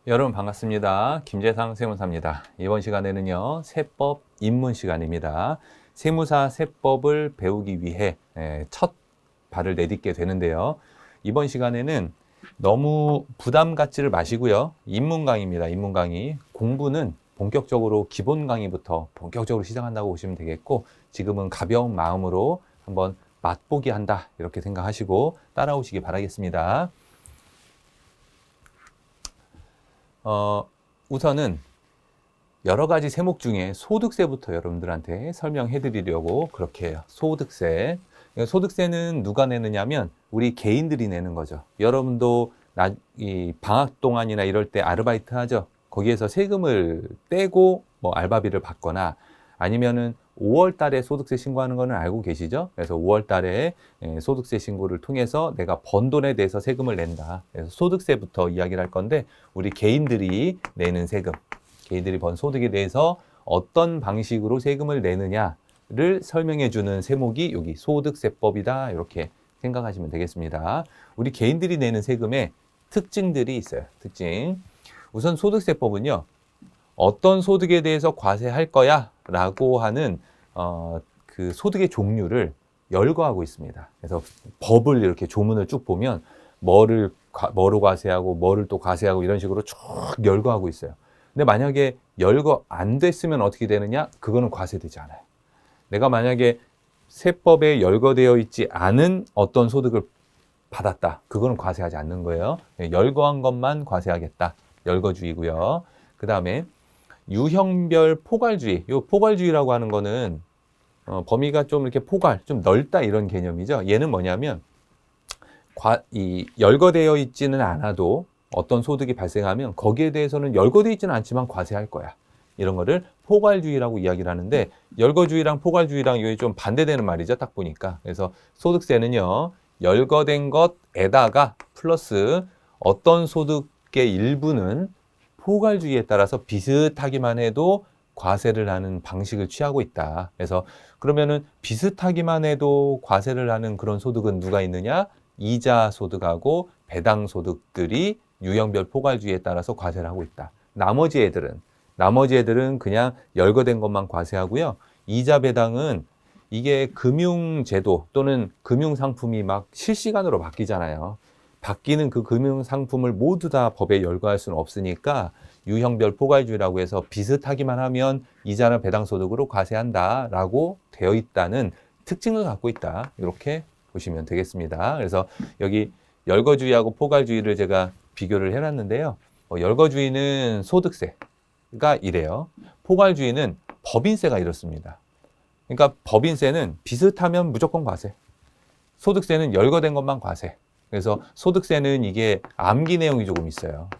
여러분 반갑습니다. 김재상 세무사입니다. 이번 시간에는요, 세법 입문 시간입니다. 세무사 세법을 배우기 위해 첫 발을 내딛게 되는데요. 이번 시간에는 너무 부담 갖지를 마시고요. 입문 강의입니다. 입문 강의. 공부는 본격적으로 기본 강의부터 본격적으로 시작한다고 보시면 되겠고, 지금은 가벼운 마음으로 한번 맛보기 한다 이렇게 생각하시고 따라오시기 바라겠습니다. 우선은 여러 가지 세목 중에 소득세부터 여러분들한테 설명해 드리려고 그렇게 해요. 소득세. 소득세는 누가 내느냐면 우리 개인들이 내는 거죠. 여러분도 이 방학 동안이나 이럴 때 아르바이트 하죠. 거기에서 세금을 떼고 뭐 알바비를 받거나 아니면은 5월 달에 소득세 신고하는 거는 알고 계시죠? 그래서 5월 달에 소득세 신고를 통해서 내가 번 돈에 대해서 세금을 낸다. 그래서 소득세부터 이야기를 할 건데 우리 개인들이 내는 세금, 개인들이 번 소득에 대해서 어떤 방식으로 세금을 내느냐를 설명해 주는 세목이 여기 소득세법이다. 이렇게 생각하시면 되겠습니다. 우리 개인들이 내는 세금의 특징들이 있어요. 특징. 우선 소득세법은요. 어떤 소득에 대해서 과세할 거야 라고 하는 그 소득의 종류를 열거하고 있습니다. 그래서 법을 이렇게 조문을 쭉 보면 뭐로 과세하고 뭐를 또 과세하고 이런 식으로 쭉 열거하고 있어요. 근데 만약에 열거 안 됐으면 어떻게 되느냐? 그거는 과세되지 않아요. 내가 만약에 세법에 열거되어 있지 않은 어떤 소득을 받았다. 그거는 과세하지 않는 거예요. 열거한 것만 과세하겠다. 열거주의고요. 그 다음에 유형별 포괄주의. 이 포괄주의라고 하는 거는 범위가 좀 이렇게 좀 넓다 이런 개념이죠. 얘는 뭐냐면 열거되어 있지는 않아도 어떤 소득이 발생하면 거기에 대해서는 열거되어 있지는 않지만 과세할 거야. 이런 거를 포괄주의라고 이야기를 하는데 열거주의랑 포괄주의랑 이게 좀 반대되는 말이죠. 딱 보니까. 그래서 소득세는요. 열거된 것에다가 플러스 어떤 소득의 일부는 포괄주의에 따라서 비슷하기만 해도 과세를 하는 방식을 취하고 있다. 그래서 그러면은 비슷하기만 해도 과세를 하는 그런 소득은 누가 있느냐? 이자 소득하고 배당 소득들이 유형별 포괄주의에 따라서 과세를 하고 있다. 나머지 애들은 그냥 열거된 것만 과세하고요. 이자 배당은 이게 금융제도 또는 금융상품이 막 실시간으로 바뀌잖아요. 바뀌는 그 금융상품을 모두 다 법에 열거할 수는 없으니까 유형별 포괄주의라고 해서 비슷하기만 하면 이자나 배당소득으로 과세한다라고 되어 있다는 특징을 갖고 있다. 이렇게 보시면 되겠습니다. 그래서 여기 열거주의하고 포괄주의를 제가 비교를 해놨는데요. 열거주의는 소득세가 이래요. 포괄주의는 법인세가 이렇습니다. 그러니까 법인세는 비슷하면 무조건 과세. 소득세는 열거된 것만 과세. 그래서 소득세는 이게 암기 내용이 조금 있어요.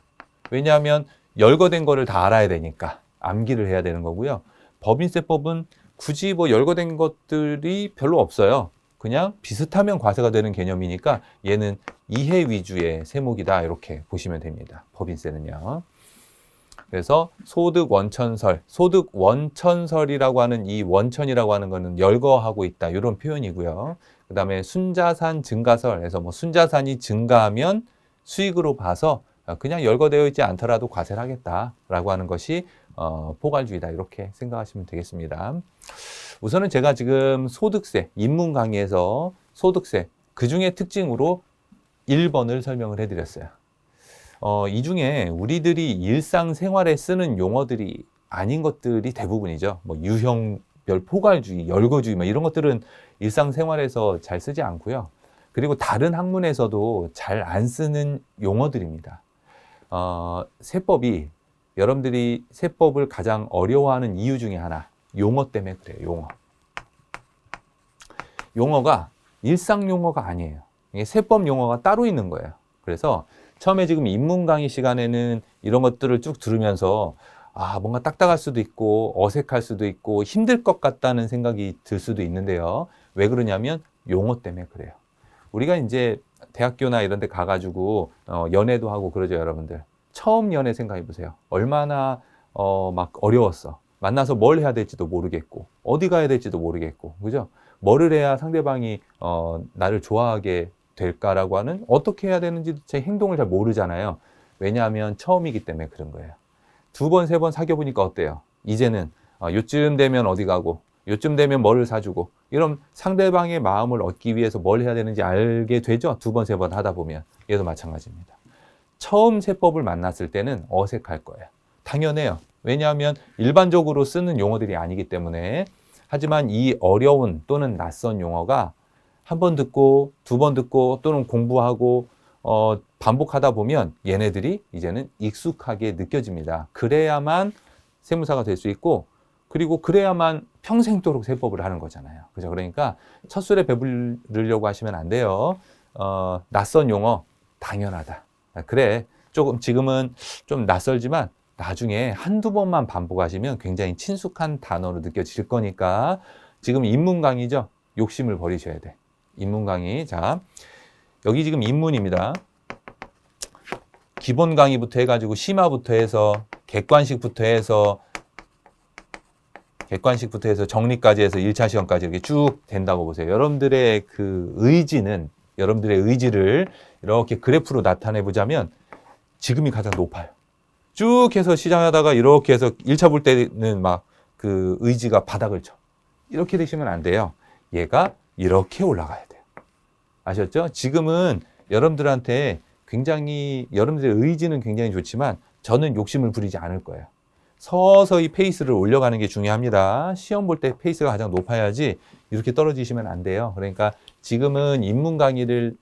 왜냐하면 열거된 거를 다 알아야 되니까 암기를 해야 되는 거고요. 법인세법은 굳이 뭐 열거된 것들이 별로 없어요. 그냥 비슷하면 과세가 되는 개념이니까 얘는 이해 위주의 세목이다 이렇게 보시면 됩니다. 법인세는요. 그래서 소득 원천설이라고 하는 이 원천이라고 하는 거는 열거하고 있다 이런 표현이고요. 그 다음에 순자산 증가설, 그래서 뭐 순자산이 증가하면 수익으로 봐서 그냥 열거되어 있지 않더라도 과세를 하겠다라고 하는 것이 포괄주의다 이렇게 생각하시면 되겠습니다. 우선은 제가 지금 소득세, 입문 강의에서 소득세 그 중에 특징으로 1번을 설명을 해드렸어요. 이 중에 우리들이 일상생활에 쓰는 용어들이 아닌 것들이 대부분이죠. 뭐 유형별 포괄주의, 열거주의 뭐 이런 것들은 일상생활에서 잘 쓰지 않고요. 그리고 다른 학문에서도 잘 안 쓰는 용어들입니다. 세법이 여러분들이 세법을 가장 어려워하는 이유 중에 하나 용어 때문에 그래요. 용어가 일상 용어가 아니에요. 이게 세법 용어가 따로 있는 거예요. 그래서 처음에 지금 입문 강의 시간에는 이런 것들을 쭉 들으면서 뭔가 딱딱할 수도 있고 어색할 수도 있고 힘들 것 같다는 생각이 들 수도 있는데요. 왜 그러냐면 용어 때문에 그래요. 우리가 이제 대학교나 이런 데 가가지고 연애도 하고 그러죠, 여러분들. 처음 연애 생각해 보세요. 얼마나 막 어려웠어. 만나서 뭘 해야 될지도 모르겠고 어디 가야 될지도 모르겠고 그죠? 뭐를 해야 상대방이 나를 좋아하게 될까라고 하는 어떻게 해야 되는지 제 행동을 잘 모르잖아요. 왜냐하면 처음이기 때문에 그런 거예요. 2번, 3번 사귀어보니까 어때요? 이제는 요쯤 되면 어디 가고 요쯤 되면 뭐를 사주고 이런 상대방의 마음을 얻기 위해서 뭘 해야 되는지 알게 되죠. 2번, 3번 하다 보면. 얘도 마찬가지입니다. 처음 세법을 만났을 때는 어색할 거예요. 당연해요. 왜냐하면 일반적으로 쓰는 용어들이 아니기 때문에. 하지만 이 어려운 또는 낯선 용어가 한 번 듣고 2번 듣고 또는 공부하고 반복하다 보면 얘네들이 이제는 익숙하게 느껴집니다. 그래야만 세무사가 될 수 있고, 그리고 그래야만 평생도록 세법을 하는 거잖아요. 그죠? 그러니까 첫 술에 배부르려고 하시면 안 돼요. 낯선 용어 당연하다. 그래, 조금 지금은 좀 낯설지만 나중에 한두 번만 반복하시면 굉장히 친숙한 단어로 느껴질 거니까. 지금 인문 강의죠? 욕심을 버리셔야 돼. 인문 강의. 자, 여기 지금 인문입니다. 기본 강의부터 해가지고 심화부터 해서 객관식부터 해서 정리까지 해서 1차 시험까지 이렇게 쭉 된다고 보세요. 여러분들의 그 의지는, 여러분들의 의지를 이렇게 그래프로 나타내 보자면 지금이 가장 높아요. 쭉 해서 시작하다가 이렇게 해서 1차 볼 때는 막 그 의지가 바닥을 쳐. 이렇게 되시면 안 돼요. 얘가 이렇게 올라가야 돼요. 아셨죠? 지금은 여러분들한테 굉장히, 여러분들의 의지는 굉장히 좋지만 저는 욕심을 부리지 않을 거예요. 서서히 페이스를 올려가는 게 중요합니다. 시험 볼 때 페이스가 가장 높아야지 이렇게 떨어지시면 안 돼요. 그러니까 지금은 인문 강의를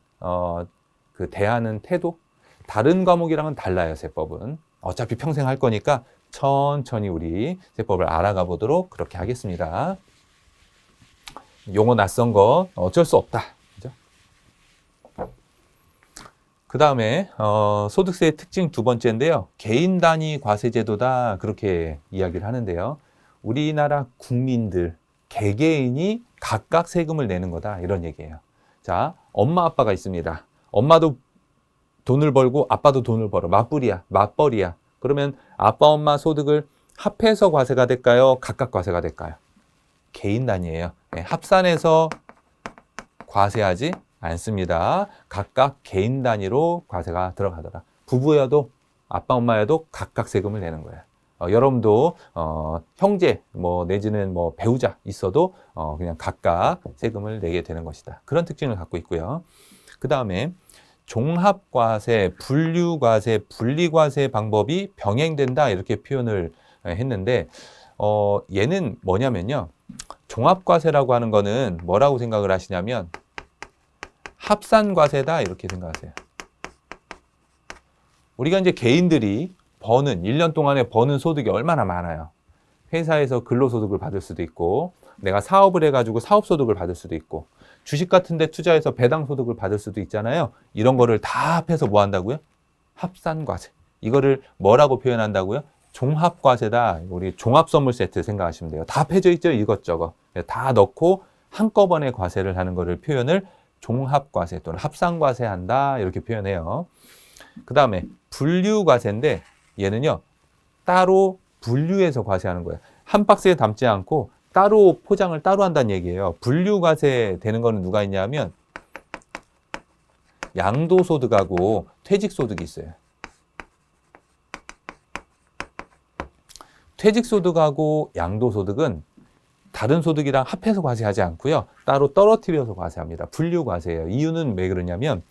대하는 태도, 다른 과목이랑은 달라요. 세법은 어차피 평생 할 거니까 천천히 우리 세법을 알아가 보도록 그렇게 하겠습니다. 용어 낯선 거 어쩔 수 없다. 그죠? 그 다음에 소득세의 특징 2번째인데요. 개인 단위 과세 제도다, 그렇게 이야기를 하는데요. 우리나라 국민들 개개인이 각각 세금을 내는 거다, 이런 얘기예요. 자, 엄마 아빠가 있습니다. 엄마도 돈을 벌고 아빠도 돈을 벌어. 맞벌이야. 그러면 아빠 엄마 소득을 합해서 과세가 될까요? 각각 과세가 될까요? 개인 단위예요. 네, 합산해서 과세하지 않습니다. 각각 개인 단위로 과세가 들어가더라. 부부여도 아빠 엄마여도 각각 세금을 내는 거예요. 여러분도 형제 내지는 배우자 있어도 그냥 각각 세금을 내게 되는 것이다. 그런 특징을 갖고 있고요. 그 다음에 종합과세, 분류과세, 분리과세 방법이 병행된다, 이렇게 표현을 했는데 얘는 뭐냐면요. 종합과세라고 하는 거는 뭐라고 생각을 하시냐면 합산과세다, 이렇게 생각하세요. 우리가 이제 개인들이 1년 동안에 버는 소득이 얼마나 많아요. 회사에서 근로소득을 받을 수도 있고, 내가 사업을 해가지고 사업소득을 받을 수도 있고, 주식 같은 데 투자해서 배당소득을 받을 수도 있잖아요. 이런 거를 다 합해서 뭐 한다고요? 합산과세. 이거를 뭐라고 표현한다고요? 종합과세다. 우리 종합선물 세트 생각하시면 돼요. 다 합해져 있죠, 이것저것. 다 넣고 한꺼번에 과세를 하는 거를 표현을 종합과세 또는 합산과세 한다, 이렇게 표현해요. 그 다음에 분류과세인데 얘는요, 따로 분류해서 과세하는 거예요. 한 박스에 담지 않고 따로 포장을 따로 한다는 얘기예요. 분류과세 되는 거는 누가 있냐면 양도소득하고 퇴직소득이 있어요. 퇴직소득하고 양도소득은 다른 소득이랑 합해서 과세하지 않고요. 따로 떨어뜨려서 과세합니다. 분류과세예요. 이유는 왜 그러냐면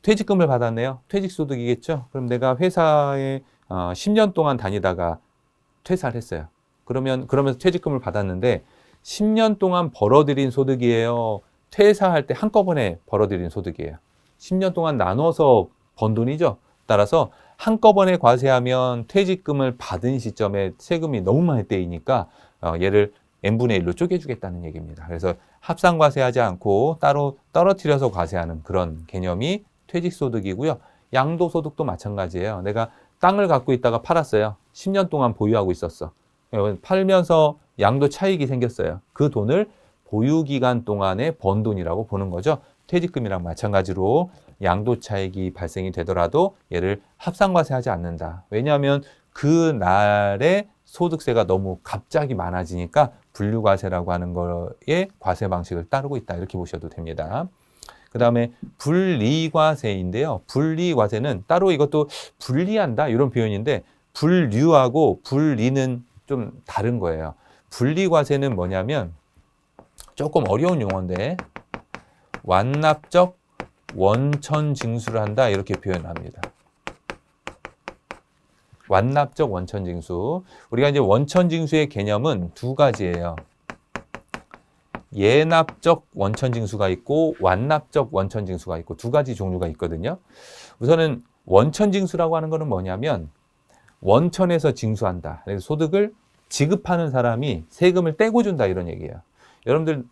퇴직금을 받았네요. 퇴직소득이겠죠. 그럼 내가 회사에 10년 동안 다니다가 퇴사를 했어요. 그러면서 퇴직금을 받았는데 10년 동안 벌어들인 소득이에요. 퇴사할 때 한꺼번에 벌어들인 소득이에요. 10년 동안 나눠서 번 돈이죠. 따라서 한꺼번에 과세하면 퇴직금을 받은 시점에 세금이 너무 많이 떼이니까 얘를 n분의 1로 쪼개주겠다는 얘기입니다. 그래서 합산과세하지 않고 따로 떨어뜨려서 과세하는 그런 개념이 퇴직소득이고요. 양도소득도 마찬가지예요. 내가 땅을 갖고 있다가 팔았어요. 10년 동안 보유하고 있었어. 팔면서 양도 차익이 생겼어요. 그 돈을 보유기간 동안에 번 돈이라고 보는 거죠. 퇴직금이랑 마찬가지로 양도 차익이 발생이 되더라도 얘를 합산과세하지 않는다. 왜냐하면 그 날에 소득세가 너무 갑자기 많아지니까 분류과세라고 하는 거에 과세 방식을 따르고 있다, 이렇게 보셔도 됩니다. 그 그 다음에 분리과세인데요. 분리과세는 따로 이것도 분리한다 이런 표현인데 분류하고 분리는 좀 다른 거예요. 분리과세는 뭐냐면 조금 어려운 용어인데 완납적 원천징수를 한다 이렇게 표현합니다. 완납적 원천징수. 우리가 이제 원천징수의 개념은 두 가지예요. 예납적 원천징수가 있고 완납적 원천징수가 있고 두 가지 종류가 있거든요. 우선은 원천징수라고 하는 거는 뭐냐면 원천에서 징수한다. 그래서 소득을 지급하는 사람이 세금을 떼고 준다 이런 얘기예요. 여러분들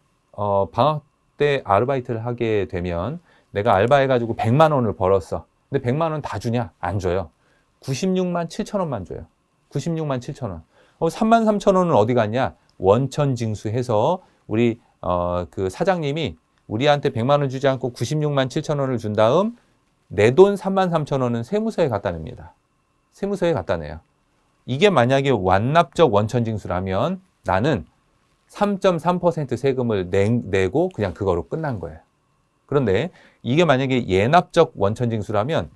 방학 때 아르바이트를 하게 되면 내가 알바해가지고 100만 원을 벌었어. 근데 100만 원 다 주냐? 안 줘요. 96만 7천 원만 줘요. 96만 7천 원. 3만 3천 원은 어디 갔냐? 원천징수해서 우리 그 사장님이 우리한테 100만 원 주지 않고 96만 7천 원을 준 다음 내 돈 3만 3천 원은 세무서에 갖다 냅니다. 세무서에 갖다 내요. 이게 만약에 완납적 원천징수라면 나는 3.3% 세금을 내고 그냥 그거로 끝난 거예요. 그런데 이게 만약에 예납적 원천징수라면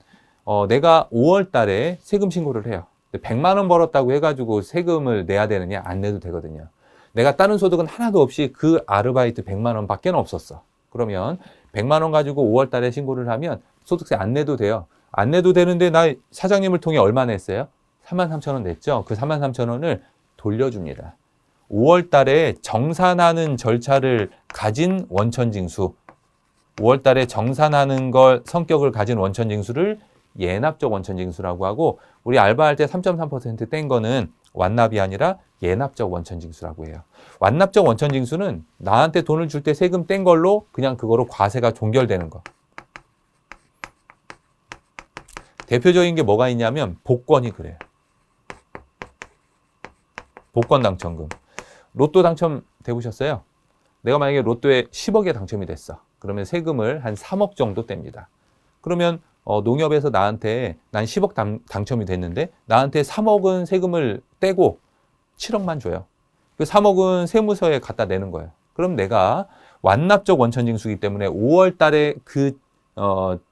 내가 5월 달에 세금 신고를 해요. 100만 원 벌었다고 해가지고 세금을 내야 되느냐? 안 내도 되거든요. 내가 다른 소득은 하나도 없이 그 아르바이트 100만 원 밖에 없었어. 그러면 100만 원 가지고 5월 달에 신고를 하면 소득세 안 내도 돼요. 안 내도 되는데 나 사장님을 통해 얼마 냈어요? 3만 3천 원 냈죠? 그 3만 3천 원을 돌려줍니다. 5월 달에 정산하는 절차를 가진 원천징수, 5월 달에 정산하는 걸 성격을 가진 원천징수를 예납적 원천징수라고 하고 우리 알바할 때 3.3% 뗀 거는 완납이 아니라 예납적 원천징수라고 해요. 완납적 원천징수는 나한테 돈을 줄 때 세금 뗀 걸로 그냥 그거로 과세가 종결되는 거. 대표적인 게 뭐가 있냐면 복권이 그래요. 복권 당첨금. 로또 당첨돼 보셨어요? 내가 만약에 로또에 10억에 당첨이 됐어. 그러면 세금을 한 3억 정도 뗍니다. 그러면 농협에서 나한테 난 10억 당첨이 됐는데 나한테 3억은 세금을 떼고 7억만 줘요. 그 3억은 세무서에 갖다 내는 거예요. 그럼 내가 완납적 원천징수이기 때문에 5월 달에 그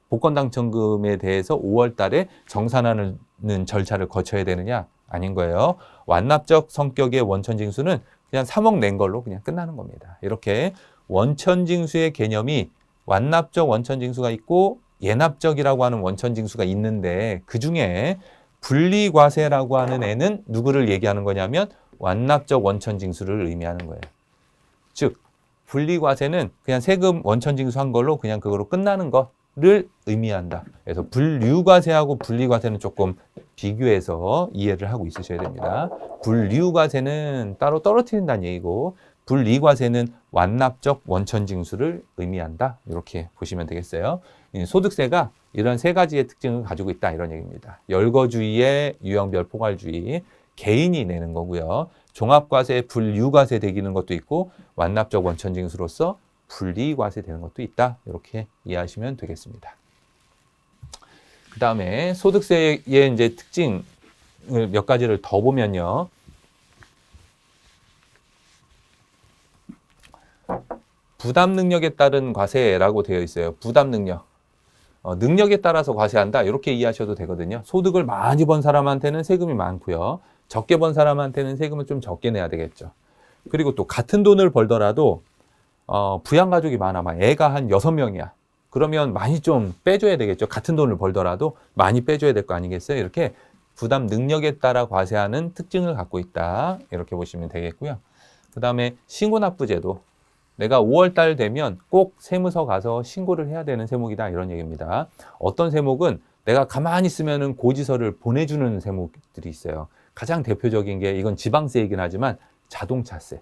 복권 당첨금에 대해서 5월 달에 정산하는 절차를 거쳐야 되느냐? 아닌 거예요. 완납적 성격의 원천징수는 그냥 3억 낸 걸로 그냥 끝나는 겁니다. 이렇게 원천징수의 개념이 완납적 원천징수가 있고 예납적이라고 하는 원천징수가 있는데 그중에 분리과세라고 하는 애는 누구를 얘기하는 거냐면 완납적 원천징수를 의미하는 거예요. 즉 분리과세는 그냥 세금 원천징수한 걸로 그냥 그거로 끝나는 거를 의미한다. 그래서 분류과세하고 분리과세는 조금 비교해서 이해를 하고 있으셔야 됩니다. 분류과세는 따로 떨어뜨린다는 얘기고 분리과세는 완납적 원천징수를 의미한다. 이렇게 보시면 되겠어요. 소득세가 이런 세 가지의 특징을 가지고 있다. 이런 얘기입니다. 열거주의의 유형별 포괄주의, 개인이 내는 거고요. 종합과세, 분류과세 되기는 것도 있고 완납적 원천징수로서 분리과세 되는 것도 있다. 이렇게 이해하시면 되겠습니다. 그 다음에 소득세의 이제 특징을 몇 가지를 더 보면요. 부담 능력에 따른 과세라고 되어 있어요. 부담 능력. 능력에 따라서 과세한다. 이렇게 이해하셔도 되거든요. 소득을 많이 번 사람한테는 세금이 많고요. 적게 번 사람한테는 세금을 좀 적게 내야 되겠죠. 그리고 또 같은 돈을 벌더라도 부양가족이 많아. 막 애가 한 6명이야. 그러면 많이 좀 빼줘야 되겠죠. 같은 돈을 벌더라도 많이 빼줘야 될 거 아니겠어요? 이렇게 부담 능력에 따라 과세하는 특징을 갖고 있다. 이렇게 보시면 되겠고요. 그 다음에 신고납부제도. 내가 5월 달 되면 꼭 세무서 가서 신고를 해야 되는 세목이다. 이런 얘기입니다. 어떤 세목은 내가 가만히 있으면 고지서를 보내주는 세목들이 있어요. 가장 대표적인 게 이건 지방세이긴 하지만 자동차세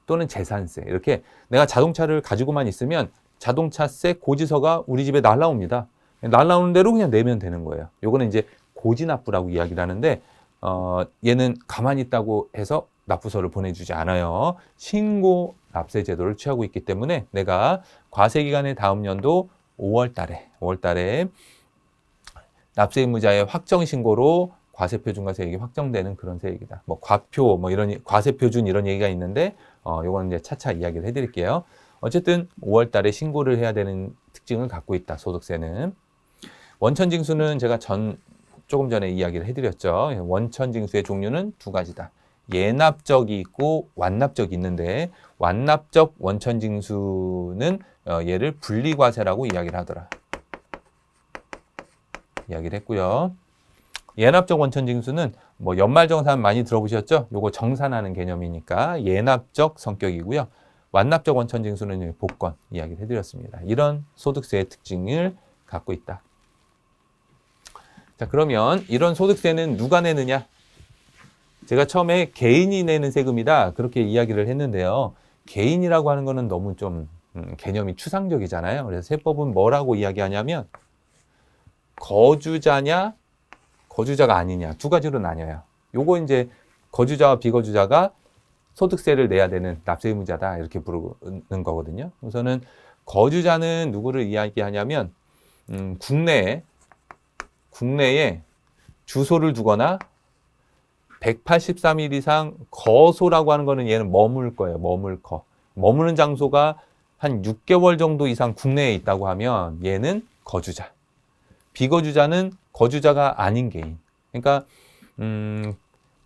또는 재산세. 이렇게 내가 자동차를 가지고만 있으면 자동차세 고지서가 우리 집에 날라옵니다. 날라오는 대로 그냥 내면 되는 거예요. 요거는 이제 고지납부라고 이야기를 하는데 얘는 가만히 있다고 해서 납부서를 보내주지 않아요. 신고 납세 제도를 취하고 있기 때문에 내가 과세기간의 다음 연도 5월 달에 납세 의무자의 확정 신고로 과세표 준과세액이 확정되는 그런 세액이다. 뭐 과표, 뭐 이런 과세표 준 이런 얘기가 있는데 요거는 이제 차차 이야기를 해드릴게요. 어쨌든 5월 달에 신고를 해야 되는 특징을 갖고 있다. 소득세는. 원천징수는 제가 조금 전에 이야기를 해드렸죠. 원천징수의 종류는 두 가지다. 예납적이 있고 완납적이 있는데 완납적 원천징수는 얘를 분리과세라고 이야기를 하더라. 이야기를 했고요. 예납적 원천징수는 뭐 연말정산 많이 들어보셨죠? 요거 정산하는 개념이니까 예납적 성격이고요. 완납적 원천징수는 복권 이야기를 해드렸습니다. 이런 소득세의 특징을 갖고 있다. 자, 그러면 이런 소득세는 누가 내느냐? 제가 처음에 개인이 내는 세금이다 그렇게 이야기를 했는데요. 개인이라고 하는 거는 너무 좀 개념이 추상적이잖아요. 그래서 세법은 뭐라고 이야기하냐면 거주자냐 거주자가 아니냐 두 가지로 나뉘어요. 요거 이제 거주자와 비거주자가 소득세를 내야 되는 납세 의무자다 이렇게 부르는 거거든요. 우선은 거주자는 누구를 이야기하냐면 국내에 주소를 두거나 183일 이상 거소라고 하는 거는 얘는 머물 거예요. 머무는 장소가 한 6개월 정도 이상 국내에 있다고 하면 얘는 거주자. 비거주자는 거주자가 아닌 개인. 그러니까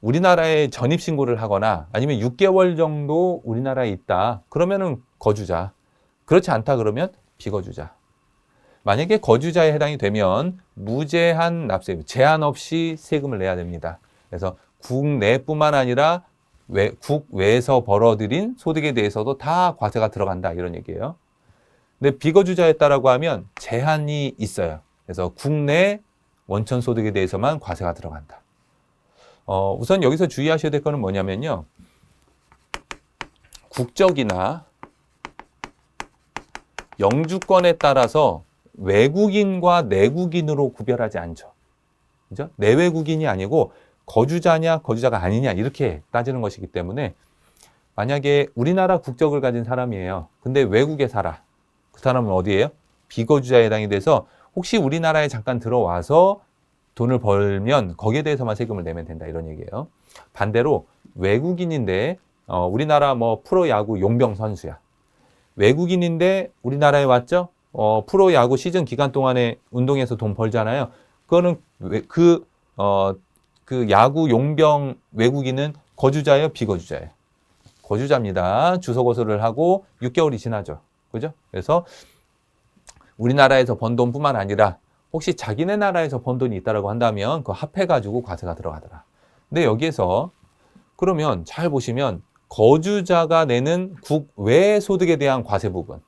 우리나라에 전입신고를 하거나 아니면 6개월 정도 우리나라에 있다. 그러면은 거주자. 그렇지 않다 그러면 비거주자. 만약에 거주자에 해당이 되면 무제한 납세, 제한 없이 세금을 내야 됩니다. 그래서 국내뿐만 아니라 국외에서 벌어들인 소득에 대해서도 다 과세가 들어간다 이런 얘기예요. 근데 비거주자였다라고 하면 제한이 있어요. 그래서 국내 원천 소득에 대해서만 과세가 들어간다. 우선 여기서 주의하셔야 될 거는 뭐냐면요. 국적이나 영주권에 따라서 외국인과 내국인으로 구별하지 않죠. 그죠? 내외국인이 아니고 거주자냐 거주자가 아니냐 이렇게 따지는 것이기 때문에 만약에 우리나라 국적을 가진 사람이에요. 근데 외국에 살아. 그 사람은 어디예요? 비거주자에 해당이 돼서 혹시 우리나라에 잠깐 들어와서 돈을 벌면 거기에 대해서만 세금을 내면 된다 이런 얘기예요. 반대로 외국인인데 우리나라 뭐 프로야구 용병 선수야. 외국인인데 우리나라에 왔죠? 프로야구 시즌 기간 동안에 운동해서 돈 벌잖아요. 그거는 그 야구 용병 외국인은 거주자예요, 비거주자예요? 거주자입니다. 주소 거소를 하고 6개월이 지나죠. 그죠? 그래서 우리나라에서 번 돈뿐만 아니라 혹시 자기네 나라에서 번 돈이 있다라고 한다면 그거 합해가지고 과세가 들어가더라. 근데 여기에서 그러면 잘 보시면 거주자가 내는 국외 소득에 대한 과세 부분.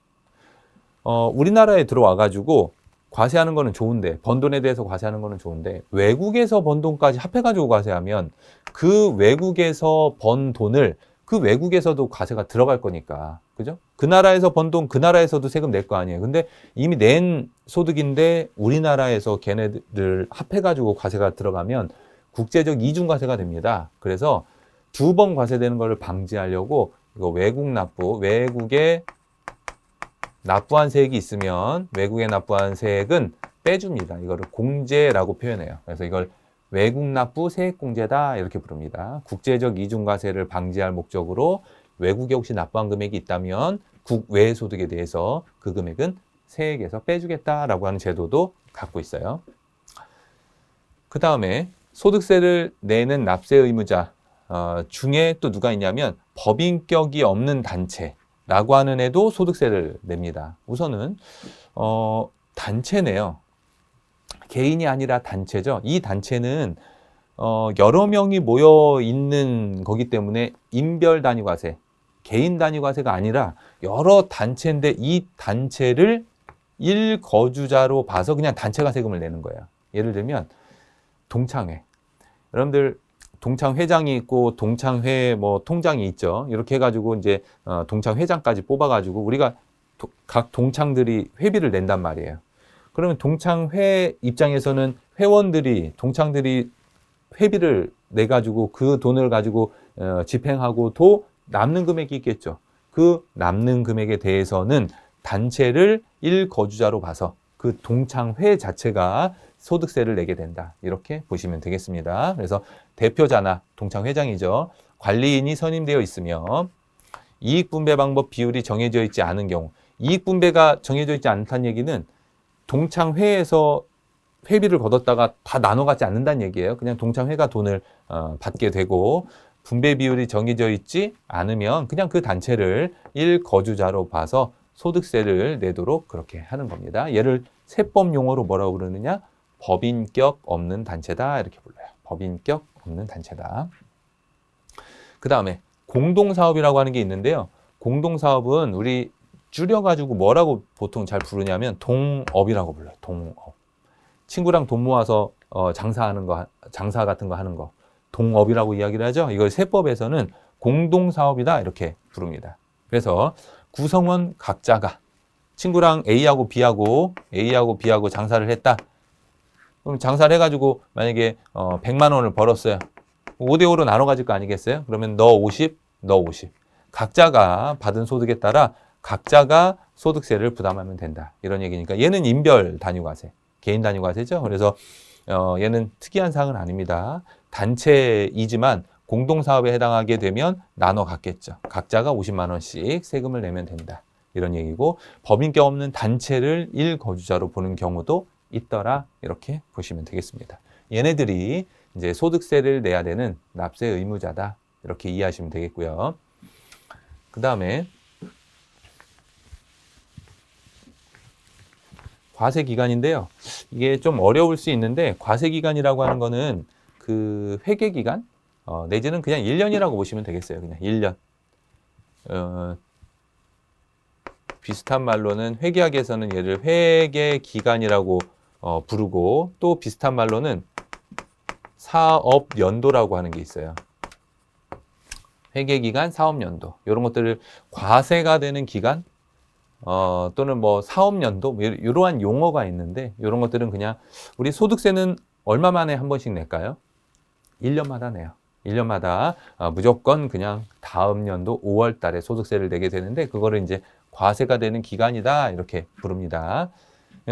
우리나라에 들어와가지고 과세하는 거는 좋은데, 번 돈에 대해서 과세하는 거는 좋은데, 외국에서 번 돈까지 합해가지고 과세하면 그 외국에서 번 돈을 그 외국에서도 과세가 들어갈 거니까. 그죠? 그 나라에서 번 돈, 그 나라에서도 세금 낼 거 아니에요. 근데 이미 낸 소득인데 우리나라에서 걔네들 합해가지고 과세가 들어가면 국제적 이중과세가 됩니다. 그래서 두 번 과세되는 것을 방지하려고 이거 외국에 납부한 세액이 있으면 외국에 납부한 세액은 빼줍니다. 이거를 공제라고 표현해요. 그래서 이걸 외국 납부 세액공제다 이렇게 부릅니다. 국제적 이중과세를 방지할 목적으로 외국에 혹시 납부한 금액이 있다면 국외 소득에 대해서 그 금액은 세액에서 빼주겠다라고 하는 제도도 갖고 있어요. 그 다음에 소득세를 내는 납세 의무자 중에 또 누가 있냐면 법인격이 없는 단체라고 하는 애도 소득세를 냅니다. 우선은 단체네요. 개인이 아니라 단체죠. 이 단체는 여러 명이 모여 있는 거기 때문에 인별 단위 과세, 개인 단위 과세가 아니라 여러 단체인데 이 단체를 1거주자로 봐서 그냥 단체가 세금을 내는 거예요. 예를 들면 동창회. 여러분들 동창회장이 있고 동창회 뭐 통장이 있죠. 이렇게 해가지고 이제 동창회장까지 뽑아가지고 우리가 각 동창들이 회비를 낸단 말이에요. 그러면 동창회 입장에서는 동창들이 회비를 내가지고 그 돈을 가지고 집행하고 또 남는 금액이 있겠죠. 그 남는 금액에 대해서는 단체를 1거주자로 봐서 그 동창회 자체가 소득세를 내게 된다. 이렇게 보시면 되겠습니다. 그래서 대표자나 동창회장이죠. 관리인이 선임되어 있으며 이익분배 방법 비율이 정해져 있지 않은 경우 이익 분배가 정해져 있지 않다는 얘기는 동창회에서 회비를 걷었다가 다 나눠 갖지 않는다는 얘기예요. 그냥 동창회가 돈을 받게 되고 분배 비율이 정해져 있지 않으면 그냥 그 단체를 1거주자로 봐서 소득세를 내도록 그렇게 하는 겁니다. 얘를 세법 용어로 뭐라고 그러느냐? 법인격 없는 단체다 이렇게 불러요. 법인격 없는 단체다. 그 다음에 공동사업이라고 하는 게 있는데요. 공동사업은 우리 줄여가지고 뭐라고 보통 잘 부르냐면 동업이라고 불러요. 동업. 친구랑 돈 모아서 장사하는 거, 장사 같은 거 하는 거. 동업이라고 이야기를 하죠. 이걸 세법에서는 공동사업이다 이렇게 부릅니다. 그래서 구성원 각자가 친구랑 A하고 B하고 장사를 했다. 그럼 장사를 해가지고 만약에 100만 원을 벌었어요. 5대5로 나눠 가질 거 아니겠어요? 그러면 너 50, 너 50. 각자가 받은 소득에 따라 각자가 소득세를 부담하면 된다. 이런 얘기니까 얘는 인별 단위과세, 개인 단위과세죠. 그래서 얘는 특이한 사항은 아닙니다. 단체이지만 공동사업에 해당하게 되면 나눠 갖겠죠. 각자가 50만 원씩 세금을 내면 된다. 이런 얘기고 법인격 없는 단체를 1거주자로 보는 경우도 있더라. 이렇게 보시면 되겠습니다. 얘네들이 이제 소득세를 내야 되는 납세 의무자다. 이렇게 이해하시면 되겠고요. 그 다음에 과세기간인데요. 이게 좀 어려울 수 있는데 과세기간이라고 하는 거는 그 회계기간 내지는 그냥 1년이라고 보시면 되겠어요. 그냥 1년. 비슷한 말로는 회계학에서는 얘를 회계기간이라고 부르고 또 비슷한 말로는 사업연도라고 하는 게 있어요. 회계기간, 사업연도 이런 것들을 과세가 되는 기간 또는 뭐 사업연도 이러한 용어가 있는데 이런 것들은 그냥 우리 소득세는 얼마 만에 한 번씩 낼까요? 1년마다 내요. 1년마다 무조건 그냥 다음 연도 5월 달에 소득세를 내게 되는데 그거를 이제 과세가 되는 기간이다 이렇게 부릅니다.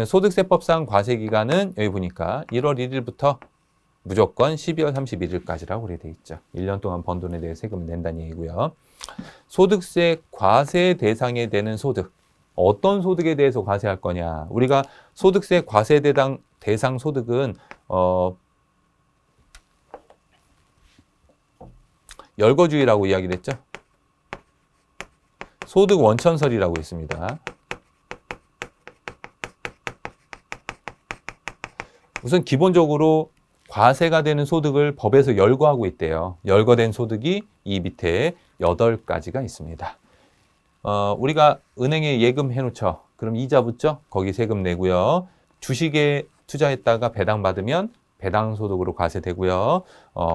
소득세법상 과세기간은 여기 보니까 1월 1일부터 무조건 12월 31일까지라고 그래 돼 있죠. 1년 동안 번 돈에 대해 세금을 낸다는 얘기고요. 소득세 과세 대상에 되는 소득. 어떤 소득에 대해서 과세할 거냐. 우리가 소득세 과세 대상 소득은 열거주의라고 이야기를 했죠. 소득 원천설이라고 있습니다. 우선 기본적으로 과세가 되는 소득을 법에서 열거하고 있대요. 열거된 소득이 이 밑에 8가지가 있습니다. 우리가 은행에 예금해 놓죠. 그럼 이자 붙죠? 거기 세금 내고요. 주식에 투자했다가 배당 받으면 배당 소득으로 과세되고요.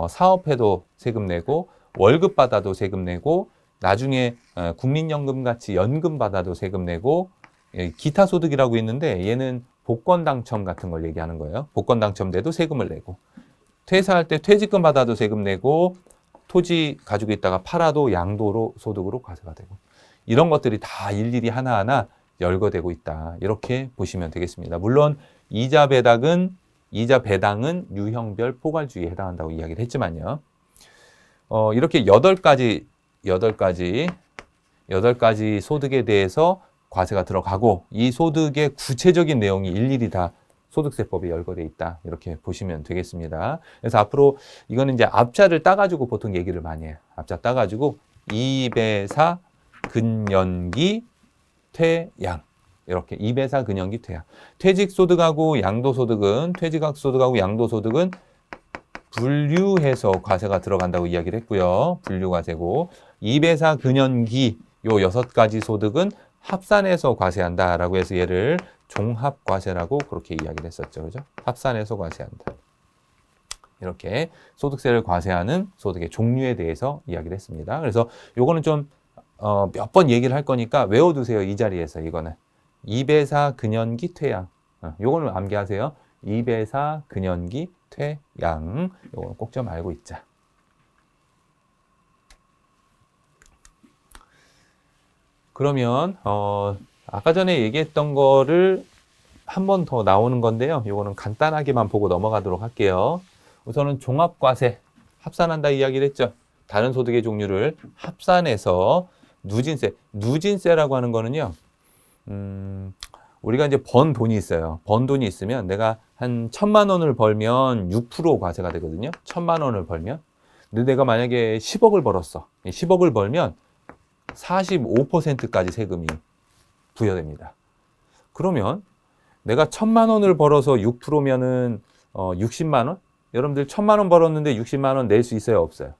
사업해도 세금 내고 월급 받아도 세금 내고 나중에 국민연금 같이 연금 받아도 세금 내고 기타 소득이라고 있는데 얘는 복권 당첨 같은 걸 얘기하는 거예요. 복권 당첨돼도 세금을 내고 퇴사할 때 퇴직금 받아도 세금 내고 토지 가지고 있다가 팔아도 양도로 소득으로 과세가 되고 이런 것들이 다 일일이 하나하나 열거되고 있다. 이렇게 보시면 되겠습니다. 물론 이자 배당은 유형별 포괄주의에 해당한다고 이야기를 했지만요. 이렇게 8가지 소득에 대해서 과세가 들어가고 이 소득의 구체적인 내용이 일일이 다 소득세법에 열거돼 있다. 이렇게 보시면 되겠습니다. 그래서 앞으로 이거는 이제 앞자를 따가지고 보통 얘기를 많이 해요. 앞자 따가지고 이배사 근연기 퇴양 이렇게 이배사 근연기 퇴양 퇴직소득하고 양도소득은 분류해서 과세가 들어간다고 이야기를 했고요. 분류과세고 이배사 근연기 요 6가지 소득은 합산해서 과세한다라고 해서 얘를 종합과세라고 그렇게 이야기를 했었죠. 그죠? 합산해서 과세한다. 이렇게 소득세를 과세하는 소득의 종류에 대해서 이야기를 했습니다. 그래서 요거는 좀 몇 번 얘기를 할 거니까 외워두세요. 이 자리에서 이거는. 이배사 근연기 퇴양. 요거는 암기하세요. 이배사 근연기 퇴양. 요거는 꼭 좀 알고 있자. 그러면 아까 전에 얘기했던 거를 한 번 더 나오는 건데요. 요거는 간단하게만 보고 넘어가도록 할게요. 우선은 종합과세, 합산한다 이야기를 했죠. 다른 소득의 종류를 합산해서 누진세라고 하는 거는요. 우리가 이제 번 돈이 있어요. 번 돈이 있으면 내가 한 1,000만 원을 벌면 6% 과세가 되거든요. 1,000만 원을 벌면. 근데 내가 만약에 10억을 벌었어. 10억을 벌면 45%까지 세금이 부여됩니다. 그러면 내가 1,000만 원을 벌어서 6%면은 60만 원? 여러분들 1,000만 원 벌었는데 60만 원 낼 수 있어요, 없어요?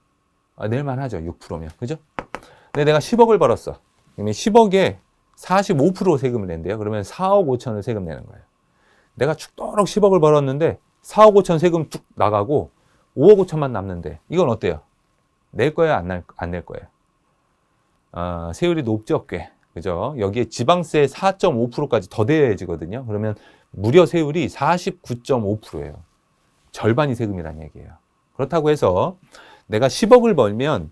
낼만 하죠, 6%면. 그죠? 근데 내가 10억을 벌었어. 그러면 10억에 45% 세금을 낸대요. 그러면 4억 5천을 세금 내는 거예요. 내가 죽도록 10억을 벌었는데 4억 5천 세금 쭉 나가고 5억 5천만 남는데 이건 어때요? 낼 거야, 안 낼 거예요? 세율이 높죠, 꽤. 그죠? 여기에 지방세 4.5%까지 더 대해지거든요. 그러면 무려 세율이 49.5%예요. 절반이 세금이라는 얘기예요. 그렇다고 해서 내가 10억을 벌면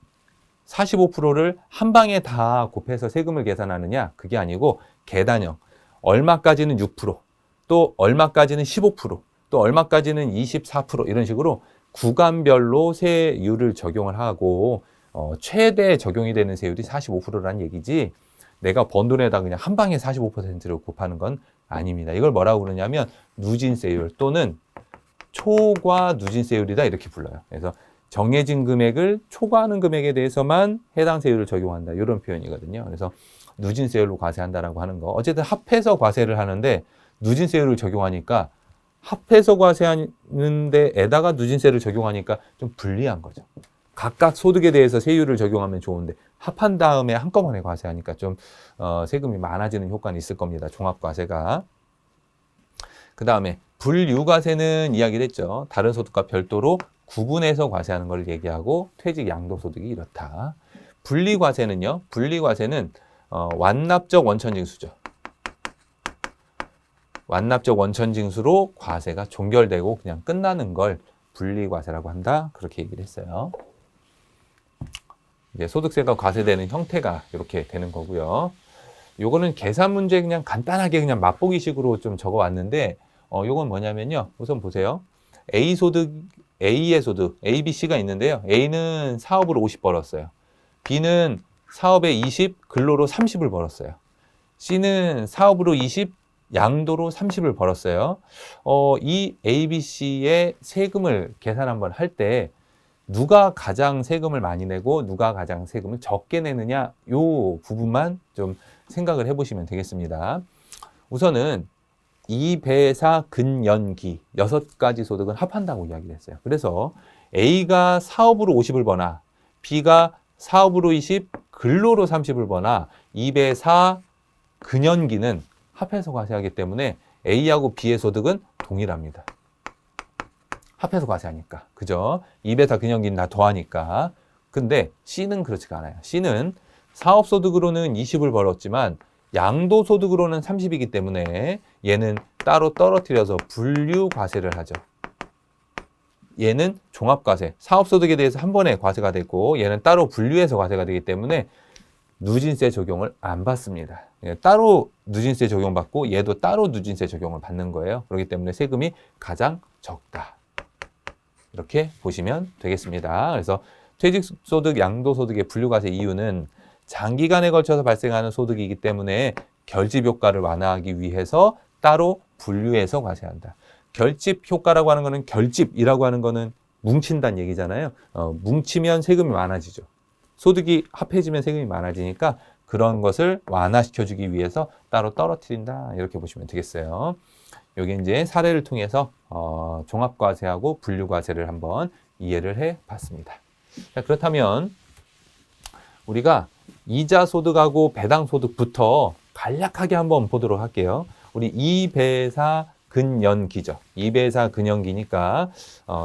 45%를 한 방에 다 곱해서 세금을 계산하느냐? 그게 아니고 계단형. 얼마까지는 6%, 또 얼마까지는 15%, 또 얼마까지는 24% 이런 식으로 구간별로 세율을 적용을 하고 최대 적용이 되는 세율이 45%라는 얘기지 내가 번 돈에다 그냥 한 방에 45%를 곱하는 건 아닙니다. 이걸 뭐라고 그러냐면 누진세율 또는 초과 누진세율이다 이렇게 불러요. 그래서 정해진 금액을 초과하는 금액에 대해서만 해당 세율을 적용한다. 이런 표현이거든요. 그래서 누진세율로 과세한다라고 하는 거. 어쨌든 합해서 과세를 하는데 누진세율을 적용하니까 합해서 과세하는 데에다가 누진세를 적용하니까 좀 불리한 거죠. 각각 소득에 대해서 세율을 적용하면 좋은데 합한 다음에 한꺼번에 과세하니까 좀 세금이 많아지는 효과는 있을 겁니다. 종합과세가. 그 다음에 분류과세는 이야기를 했죠. 다른 소득과 별도로 구분해서 과세하는 걸 얘기하고 퇴직 양도소득이 이렇다. 분리과세는요. 분리과세는 완납적 원천징수죠. 완납적 원천징수로 과세가 종결되고 그냥 끝나는 걸 분리과세라고 한다. 그렇게 얘기를 했어요. 이제 소득세가 과세되는 형태가 이렇게 되는 거고요. 요거는 계산 문제 그냥 간단하게 그냥 맛보기식으로 좀 적어 왔는데 요건 뭐냐면요. 우선 보세요. A의 소득, A, B, C가 있는데요. A는 사업으로 50 벌었어요. B는 사업에 20, 근로로 30을 벌었어요. C는 사업으로 20, 양도로 30을 벌었어요. 이 A, B, C의 세금을 계산 한번 할 때 누가 가장 세금을 많이 내고 누가 가장 세금을 적게 내느냐 요 부분만 좀 생각을 해보시면 되겠습니다. 우선은 이배사 근연기 6가지 소득은 합한다고 이야기를 했어요. 그래서 A가 사업으로 50을 버나 B가 사업으로 20, 근로로 30을 버나 이배사 근연기는 합해서 과세하기 때문에 A하고 B의 소득은 동일합니다. 합해서 과세하니까. 그죠? 이배사 근연기는 다 더하니까. 근데 C는 그렇지가 않아요. C는 사업소득으로는 20을 벌었지만 양도소득으로는 30이기 때문에 얘는 따로 떨어뜨려서 분류과세를 하죠. 얘는 종합과세, 사업소득에 대해서 한 번에 과세가 되고 얘는 따로 분류해서 과세가 되기 때문에 누진세 적용을 안 받습니다. 따로 누진세 적용받고 얘도 따로 누진세 적용을 받는 거예요. 그렇기 때문에 세금이 가장 적다. 이렇게 보시면 되겠습니다. 그래서 퇴직소득, 양도소득의 분류과세 이유는 장기간에 걸쳐서 발생하는 소득이기 때문에 결집 효과를 완화하기 위해서 따로 분류해서 과세한다. 결집 효과라고 하는 거는 결집이라고 하는 거는 뭉친다는 얘기잖아요. 뭉치면 세금이 많아지죠. 소득이 합해지면 세금이 많아지니까 그런 것을 완화시켜주기 위해서 따로 떨어뜨린다. 이렇게 보시면 되겠어요. 여기 이제 사례를 통해서 종합과세하고 분류과세를 한번 이해를 해 봤습니다. 자, 그렇다면 우리가 이자소득하고 배당소득부터 간략하게 한번 보도록 할게요. 우리 이배사 근연기죠. 이배사 근연기니까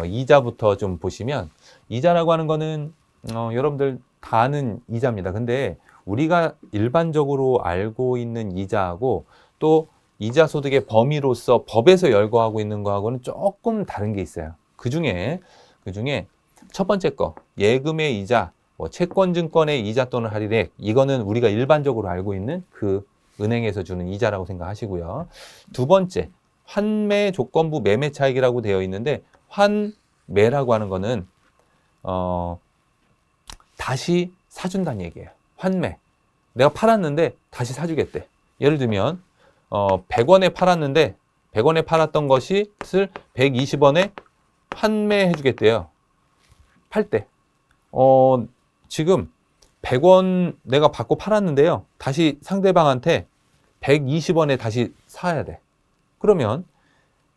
이자부터 좀 보시면 이자라고 하는 거는 여러분들 다 아는 이자입니다. 근데 우리가 일반적으로 알고 있는 이자하고 또 이자 소득의 범위로서 법에서 열거하고 있는 거하고는 조금 다른 게 있어요. 그 중에 첫 번째 거 예금의 이자, 채권 증권의 이자 또는 할인액, 이거는 우리가 일반적으로 알고 있는 그 은행에서 주는 이자라고 생각하시고요. 두 번째 환매 조건부 매매 차익이라고 되어 있는데 환매라고 하는 거는 다시 사준다는 얘기예요. 환매. 내가 팔았는데 다시 사주겠대. 예를 들면 100원에 팔았는데 100원에 팔았던 것을 120원에 환매해 주겠대요. 팔 때. 지금 100원 내가 받고 팔았는데요. 다시 상대방한테 120원에 다시 사야 돼. 그러면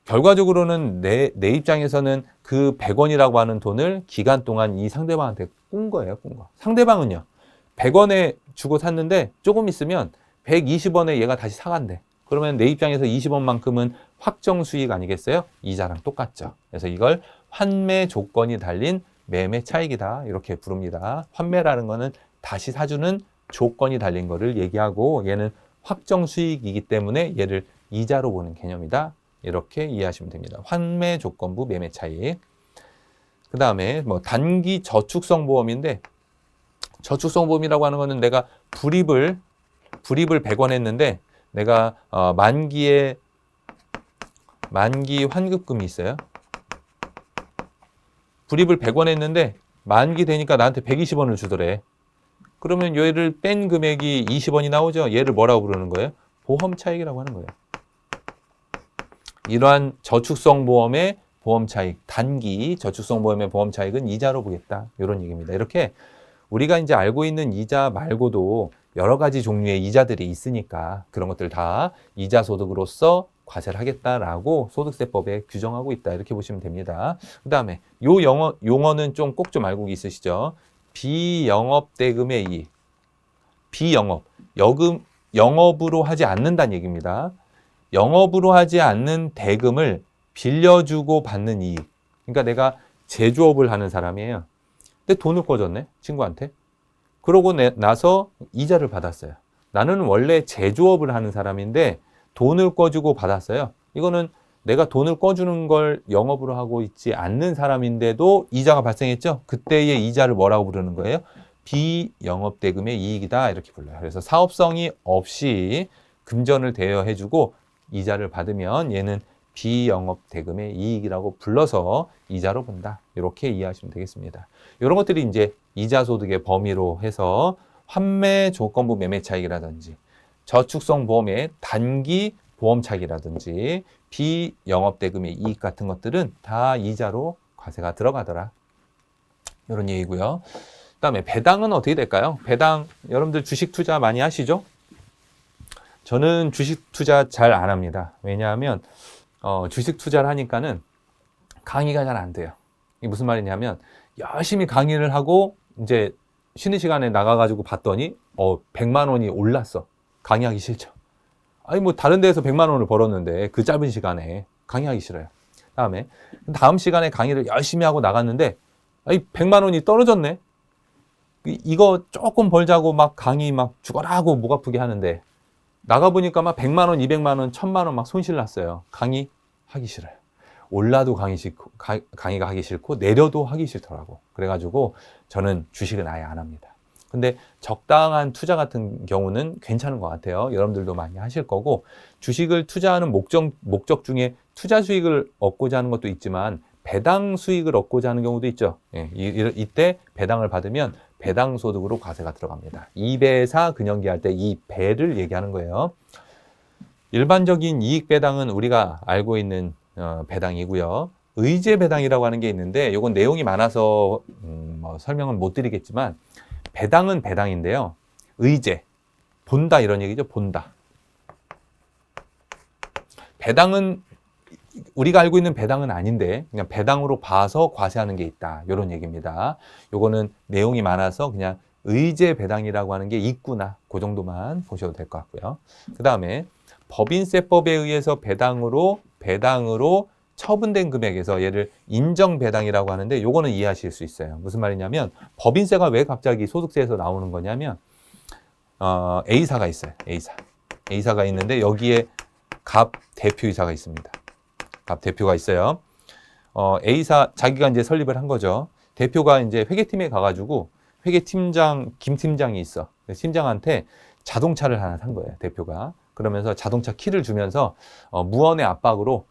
결과적으로는 내 입장에서는 그 100원이라고 하는 돈을 기간 동안 이 상대방한테 꾼 거예요. 꾼 거. 상대방은요. 100원에 주고 샀는데 조금 있으면 120원에 얘가 다시 사간대. 그러면 내 입장에서 20원만큼은 확정 수익 아니겠어요? 이자랑 똑같죠. 그래서 이걸 환매 조건이 달린 매매 차익이다. 이렇게 부릅니다. 환매라는 거는 다시 사주는 조건이 달린 거를 얘기하고 얘는 확정 수익이기 때문에 얘를 이자로 보는 개념이다. 이렇게 이해하시면 됩니다. 환매 조건부 매매 차익. 그 다음에 뭐 단기 저축성 보험인데 저축성 보험이라고 하는 거는 내가 불입을 100원 했는데 내가 만기 환급금이 있어요. 불입을 100원 했는데 만기 되니까 나한테 120원을 주더래. 그러면 얘를 뺀 금액이 20원이 나오죠. 얘를 뭐라고 부르는 거예요? 보험 차익이라고 하는 거예요. 이러한 저축성 보험의 보험 차익, 단기 저축성 보험의 보험 차익은 이자로 보겠다. 이런 얘기입니다. 이렇게 우리가 이제 알고 있는 이자 말고도 여러 가지 종류의 이자들이 있으니까 그런 것들 다 이자 소득으로서 과세를 하겠다라고 소득세법에 규정하고 있다. 이렇게 보시면 됩니다. 그 다음에 요 용어는 꼭 좀 알고 있으시죠? 비영업대금의 이익. 영업으로 하지 않는다는 얘기입니다. 영업으로 하지 않는 대금을 빌려주고 받는 이익. 그러니까 내가 제조업을 하는 사람이에요. 근데 돈을 꿔줬네, 친구한테. 그러고 나서 이자를 받았어요. 나는 원래 제조업을 하는 사람인데 돈을 꿔주고 받았어요. 이거는 내가 돈을 꿔주는 걸 영업으로 하고 있지 않는 사람인데도 이자가 발생했죠. 그때의 이자를 뭐라고 부르는 거예요? 비영업대금의 이익이다. 이렇게 불러요. 그래서 사업성이 없이 금전을 대여해주고 이자를 받으면 얘는 비영업대금의 이익이라고 불러서 이자로 본다. 이렇게 이해하시면 되겠습니다. 이런 것들이 이제 이자소득의 범위로 해서 환매 조건부 매매 차익이라든지 저축성 보험의 단기 보험 차익이라든지 비영업대금의 이익 같은 것들은 다 이자로 과세가 들어가더라. 이런 얘기고요. 그 다음에 배당은 어떻게 될까요? 배당, 여러분들 주식 투자 많이 하시죠? 저는 주식 투자 잘 안 합니다. 왜냐하면 주식 투자를 하니까는 강의가 잘 안 돼요. 이게 무슨 말이냐면 열심히 강의를 하고 이제 쉬는 시간에 나가가지고 봤더니 100만 원이 올랐어. 강의하기 싫죠. 아니 뭐 다른 데에서 100만 원을 벌었는데 그 짧은 시간에 강의하기 싫어요. 다음 시간에 강의를 열심히 하고 나갔는데 100만 원이 떨어졌네. 이거 조금 벌자고 막 강의 막 죽어라 하고 목 아프게 하는데 나가보니까 막 100만 원, 200만 원, 1000만 원 막 손실 났어요. 강의 하기 싫어요. 올라도 강의가 하기 싫고 내려도 하기 싫더라고. 그래가지고 저는 주식은 아예 안 합니다. 근데 적당한 투자 같은 경우는 괜찮은 것 같아요. 여러분들도 많이 하실 거고 주식을 투자하는 목적 중에 투자 수익을 얻고자 하는 것도 있지만 배당 수익을 얻고자 하는 경우도 있죠. 예, 이때 배당을 받으면 배당 소득으로 과세가 들어갑니다. 2배사 근영기 할 때 이 배를 얘기하는 거예요. 일반적인 이익 배당은 우리가 알고 있는 배당이고요. 의제 배당이라고 하는 게 있는데 이건 내용이 많아서 설명은 못 드리겠지만 배당은 배당인데요. 의제, 본다 이런 얘기죠. 본다. 배당은 우리가 알고 있는 배당은 아닌데 그냥 배당으로 봐서 과세하는 게 있다. 이런 얘기입니다. 요거는 내용이 많아서 그냥 의제 배당이라고 하는 게 있구나. 그 정도만 보셔도 될 것 같고요. 그 다음에 법인세법에 의해서 배당으로 처분된 금액에서 얘를 인정배당이라고 하는데 요거는 이해하실 수 있어요. 무슨 말이냐면 법인세가 왜 갑자기 소득세에서 나오는 거냐면 A사가 있어요. A사가 있는데 여기에 갑 대표이사가 있습니다. 갑 대표가 있어요. A사 자기가 이제 설립을 한 거죠. 대표가 이제 회계팀에 가가지고 회계팀장 김 팀장이 있어. 팀장한테 자동차를 하나 산 거예요. 대표가. 그러면서 자동차 키를 주면서 무언의 압박으로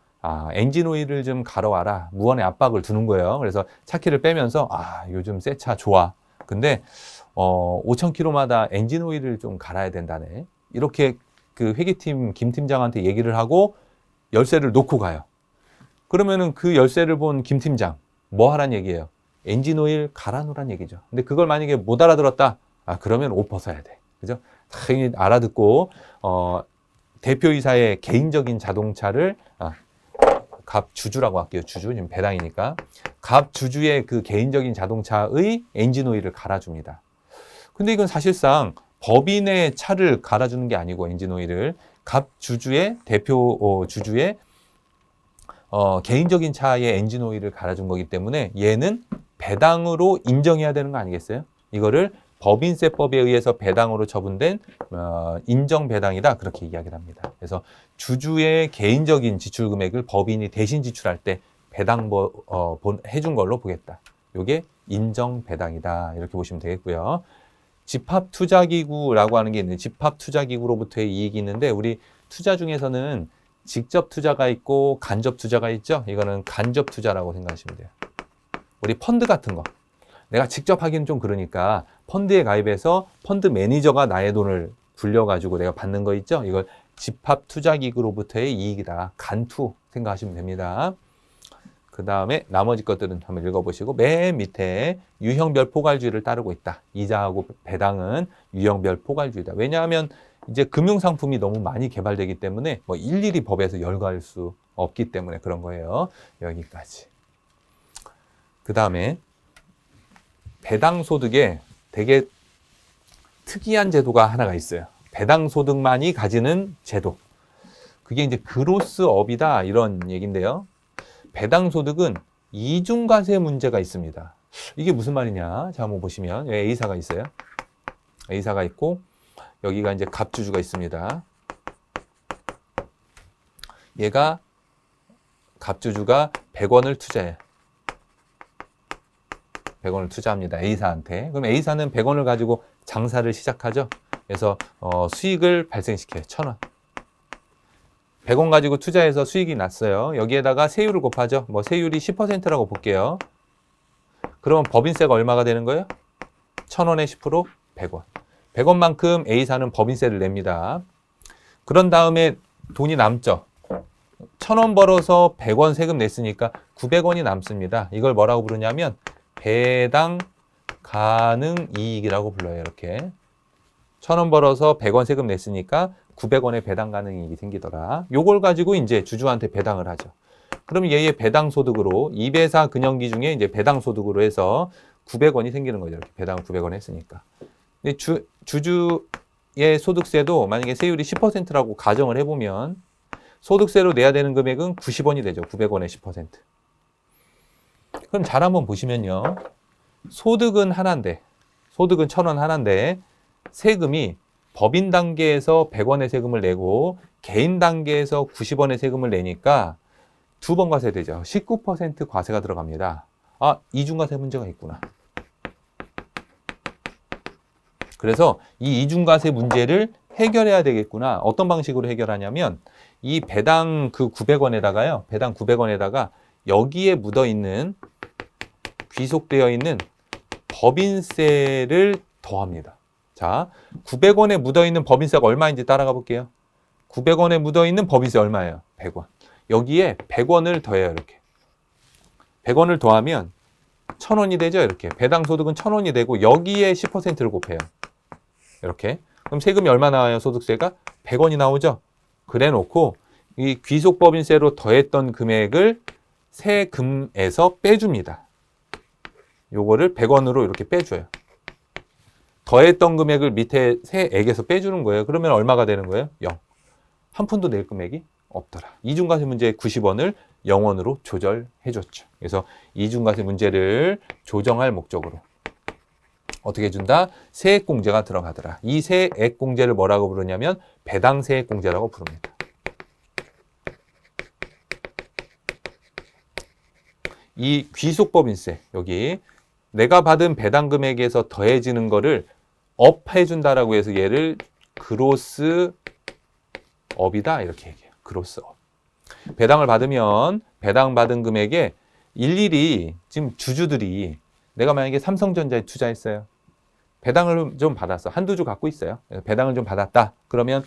엔진 오일을 좀 갈아와라. 무언의 압박을 두는 거예요. 그래서 차 키를 빼면서 요즘 새 차 좋아. 근데 5,000km마다 엔진 오일을 좀 갈아야 된다네. 이렇게 그 회계팀 김 팀장한테 얘기를 하고 열쇠를 놓고 가요. 그러면은 그 열쇠를 본 김 팀장 뭐 하란 얘기예요? 엔진 오일 갈아 놓으란 얘기죠. 근데 그걸 만약에 못 알아들었다. 그러면 옷 벗어야 돼. 그죠? 당연히 알아듣고 대표이사의 개인적인 자동차를 갑 주주라고 할게요. 주주 지금 배당이니까 갑 주주의 그 개인적인 자동차의 엔진 오일을 갈아줍니다. 근데 이건 사실상 법인의 차를 갈아주는 게 아니고 엔진 오일을 갑 주주의 대표 주주의 개인적인 차의 엔진 오일을 갈아준 거기 때문에 얘는 배당으로 인정해야 되는 거 아니겠어요? 이거를 법인세법에 의해서 배당으로 처분된 인정 배당이다 그렇게 이야기를 합니다. 그래서 주주의 개인적인 지출 금액을 법인이 대신 지출할 때 배당 해준 걸로 보겠다. 이게 인정 배당이다 이렇게 보시면 되겠고요. 집합투자기구라고 하는 게 있는데 집합투자기구로부터의 이익이 있는데 우리 투자 중에서는 직접 투자가 있고 간접 투자가 있죠. 이거는 간접 투자라고 생각하시면 돼요. 우리 펀드 같은 거. 내가 직접 하기는 좀 그러니까 펀드에 가입해서 펀드 매니저가 나의 돈을 불려가지고 내가 받는 거 있죠. 이걸 집합투자기구로부터의 이익이다. 간투 생각하시면 됩니다. 그 다음에 나머지 것들은 한번 읽어보시고 맨 밑에 유형별 포괄주의를 따르고 있다. 이자하고 배당은 유형별 포괄주의다. 왜냐하면 이제 금융상품이 너무 많이 개발되기 때문에 뭐 일일이 법에서 열거할 수 없기 때문에 그런 거예요. 여기까지. 그 다음에 배당소득에 되게 특이한 제도가 하나가 있어요. 배당소득만이 가지는 제도. 그게 이제 그로스업이다 이런 얘기인데요. 배당소득은 이중과세 문제가 있습니다. 이게 무슨 말이냐? 자, 한번 보시면 여기 A사가 있어요. A사가 있고 여기가 이제 갑주주가 있습니다. 얘가 갑주주가 100원을 투자해. 100원을 투자합니다. A사한테. 그럼 A사는 100원을 가지고 장사를 시작하죠. 그래서 수익을 발생시켜요. 1,000원. 100원 가지고 투자해서 수익이 났어요. 여기에다가 세율을 곱하죠. 뭐 세율이 10%라고 볼게요. 그러면 법인세가 얼마가 되는 거예요? 1,000원에 10% 100원. 100원만큼 A사는 법인세를 냅니다. 그런 다음에 돈이 남죠. 1,000원 벌어서 100원 세금 냈으니까 900원이 남습니다. 이걸 뭐라고 부르냐면 배당 가능 이익이라고 불러요. 이렇게 1,000원 벌어서 100원 세금 냈으니까 900원의 배당 가능 이익이 생기더라. 요걸 가지고 이제 주주한테 배당을 하죠. 그럼 얘의 배당 소득으로 2배사 근영기 중에 이제 배당 소득으로 해서 900원이 생기는 거죠. 이렇게 배당을 900원 했으니까. 근데 주주의 소득세도 만약에 세율이 10%라고 가정을 해보면 소득세로 내야 되는 금액은 90원이 되죠. 900원의 10%. 그럼 잘 한번 보시면요. 소득은 하나인데, 소득은 1,000원 하나인데 세금이 법인 단계에서 100원의 세금을 내고 개인 단계에서 90원의 세금을 내니까 두 번 과세되죠. 19% 과세가 들어갑니다. 이중과세 문제가 있구나. 그래서 이 이중과세 문제를 해결해야 되겠구나. 어떤 방식으로 해결하냐면 이 배당 그 900원에다가요. 배당 900원에다가 여기에 묻어있는 귀속되어 있는 법인세를 더합니다. 자, 900원에 묻어있는 법인세가 얼마인지 따라가 볼게요. 900원에 묻어있는 법인세 얼마예요? 100원. 여기에 100원을 더해요. 이렇게. 100원을 더하면 1,000원이 되죠. 이렇게. 배당 소득은 1,000원이 되고 여기에 10%를 곱해요. 이렇게. 그럼 세금이 얼마 나와요? 소득세가? 100원이 나오죠. 그래 놓고 이 귀속법인세로 더했던 금액을 세금에서 빼줍니다. 요거를 100원으로 이렇게 빼줘요. 더했던 금액을 밑에 세액에서 빼주는 거예요. 그러면 얼마가 되는 거예요? 0. 한 푼도 낼 금액이 없더라. 이중과세 문제의 90원을 0원으로 조절해줬죠. 그래서 이중과세 문제를 조정할 목적으로 어떻게 해준다? 세액공제가 들어가더라. 이 세액공제를 뭐라고 부르냐면 배당세액공제라고 부릅니다. 이 귀속법인세, 여기 내가 받은 배당 금액에서 더해지는 거를 업해준다라고 해서 얘를 그로스업이다 이렇게 얘기해요. 그로스업. 배당을 받으면 배당받은 금액에 일일이 지금 주주들이 내가 만약에 삼성전자에 투자했어요. 배당을 좀 받았어. 한두 주 갖고 있어요. 배당을 좀 받았다. 그러면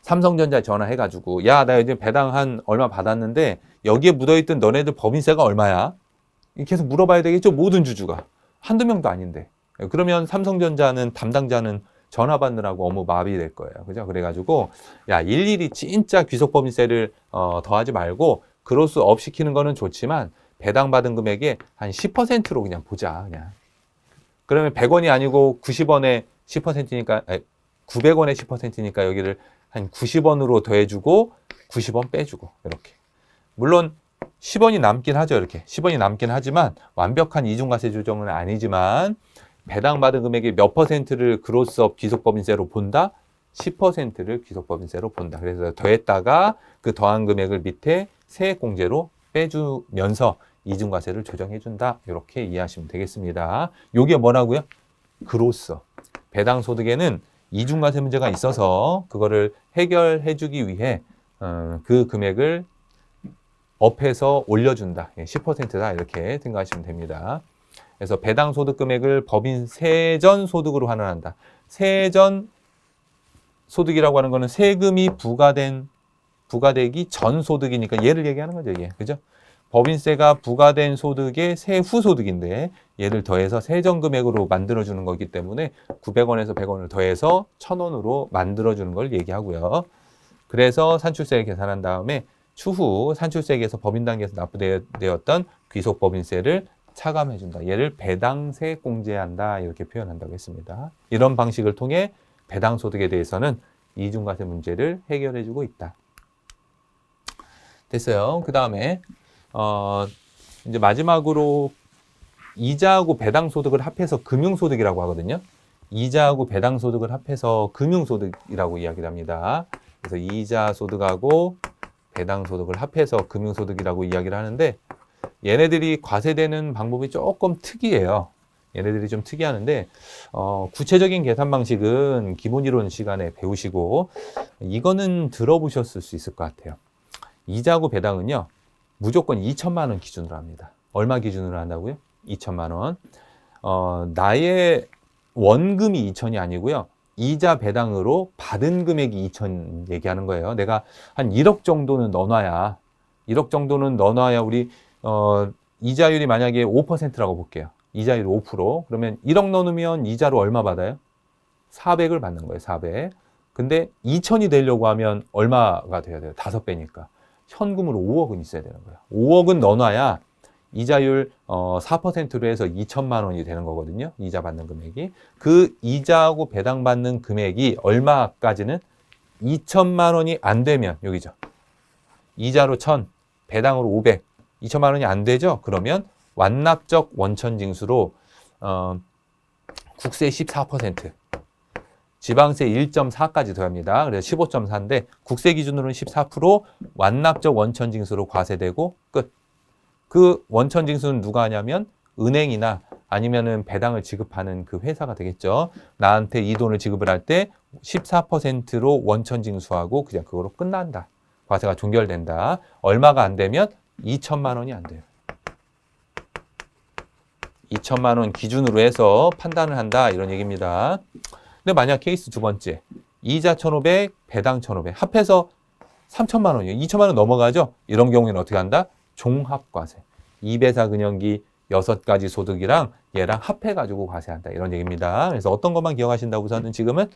삼성전자에 전화해가지고 야, 나 요즘 배당 한 얼마 받았는데 여기에 묻어있던 너네들 법인세가 얼마야? 계속 물어봐야 되겠죠. 모든 주주가. 한두 명도 아닌데. 그러면 삼성전자는 담당자는 전화 받느라고 업무 마비될 거예요. 그죠? 그래가지고 야, 일일이 진짜 귀속법인세를 더하지 말고 그로스 업 시키는 거는 좋지만 배당 받은 금액의 한 10%로 그냥 보자. 그냥. 그러면 100원이 아니고 90원에 10%니까 900원에 10%니까 여기를 한 90원으로 더해주고 90원 빼주고 이렇게. 물론 10원이 남긴 하죠. 이렇게 10원이 남긴 하지만 완벽한 이중과세 조정은 아니지만 배당받은 금액의 몇 퍼센트를 그로스업 귀속법인세로 본다? 10%를 귀속법인세로 본다. 그래서 더했다가 그 더한 금액을 밑에 세액공제로 빼주면서 이중과세를 조정해준다. 이렇게 이해하시면 되겠습니다. 이게 뭐라고요? 그로스업. 배당소득에는 이중과세 문제가 있어서 그거를 해결해주기 위해 그 금액을 업해서 올려준다. 10%다. 이렇게 생각하시면 됩니다. 그래서 배당소득 금액을 법인 세전 소득으로 환원한다. 세전 소득이라고 하는 거는 세금이 부과되기 전 소득이니까 얘를 얘기하는 거죠. 이게. 그죠? 법인세가 부과된 소득의 세후 소득인데 얘를 더해서 세전 금액으로 만들어주는 거기 때문에 900원에서 100원을 더해서 1000원으로 만들어주는 걸 얘기하고요. 그래서 산출세 계산한 다음에 추후 산출세에서 법인 단계에서 납부되었던 귀속법인세를 차감해준다. 얘를 배당세액공제한다. 이렇게 표현한다고 했습니다. 이런 방식을 통해 배당소득에 대해서는 이중과세 문제를 해결해주고 있다. 됐어요. 그 다음에 이제 마지막으로 이자하고 배당소득을 합해서 금융소득이라고 하거든요. 이자하고 배당소득을 합해서 금융소득이라고 이야기를 합니다. 그래서 이자소득하고 배당소득을 합해서 금융소득이라고 이야기를 하는데 얘네들이 과세되는 방법이 조금 특이해요. 얘네들이 좀 특이하는데 구체적인 계산 방식은 기본이론 시간에 배우시고 이거는 들어보셨을 수 있을 것 같아요. 이자하고 배당은요. 무조건 2천만 원 기준으로 합니다. 얼마 기준으로 한다고요? 2천만 원. 나의 원금이 2천이 아니고요. 이자 배당으로 받은 금액이 2천 얘기하는 거예요. 내가 한 1억 정도는 넣어놔야 1억 정도는 넣어놔야 우리 이자율이 만약에 5%라고 볼게요. 이자율 5%. 그러면 1억 넣으면 이자로 얼마 받아요? 400을 받는 거예요. 400. 근데 2천이 되려고 하면 얼마가 돼야 돼요? 5배니까. 현금으로 5억은 있어야 되는 거예요. 5억은 넣어놔야 이자율 4%로 해서 2천만 원이 되는 거거든요. 이자 받는 금액이. 그 이자하고 배당받는 금액이 얼마까지는 2천만 원이 안 되면 여기죠. 이자로 1,000, 배당으로 500. 2천만 원이 안 되죠? 그러면 완납적 원천징수로 국세 14%, 지방세 1.4까지 더합니다. 그래서 15.4인데 국세 기준으로는 14%, 완납적 원천징수로 과세되고 끝. 그 원천징수는 누가 하냐면 은행이나 아니면은 배당을 지급하는 그 회사가 되겠죠. 나한테 이 돈을 지급을 할 때 14%로 원천징수하고 그냥 그거로 끝난다. 과세가 종결된다. 얼마가 안 되면 2천만 원이 안 돼요. 2천만 원 기준으로 해서 판단을 한다. 이런 얘기입니다. 근데 만약 케이스 두 번째. 이자 1,500, 배당 1,500. 합해서 3천만 원이에요. 2천만 원 넘어가죠? 이런 경우에는 어떻게 한다? 종합과세. 2배사 근연기 6가지 소득이랑 얘랑 합해가지고 과세한다. 이런 얘기입니다. 그래서 어떤 것만 기억하신다고 우선은 지금은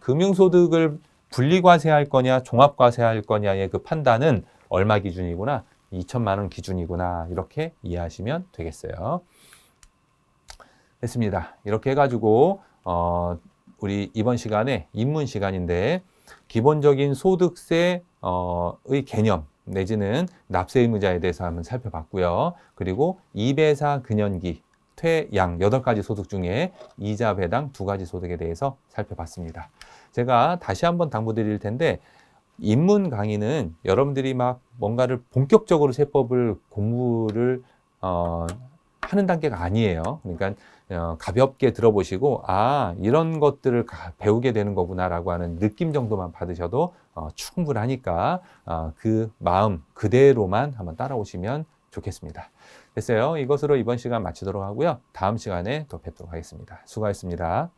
금융소득을 분리과세할 거냐 종합과세할 거냐의 그 판단은 얼마 기준이구나. 2천만 원 기준이구나. 이렇게 이해하시면 되겠어요. 됐습니다. 이렇게 해가지고 우리 이번 시간에 입문 시간인데 기본적인 소득세의 개념 내지는 납세 의무자에 대해서 한번 살펴봤고요. 그리고 2배사 근연기, 퇴양 8가지 소득 중에 이자 배당 2가지 소득에 대해서 살펴봤습니다. 제가 다시 한번 당부드릴 텐데 입문 강의는 여러분들이 막 뭔가를 본격적으로 세법을 공부를 하는 단계가 아니에요. 그러니까 가볍게 들어보시고 이런 것들을 배우게 되는 거구나라고 하는 느낌 정도만 받으셔도 충분하니까 그 마음 그대로만 한번 따라오시면 좋겠습니다. 됐어요. 이것으로 이번 시간 마치도록 하고요. 다음 시간에 또 뵙도록 하겠습니다. 수고하셨습니다.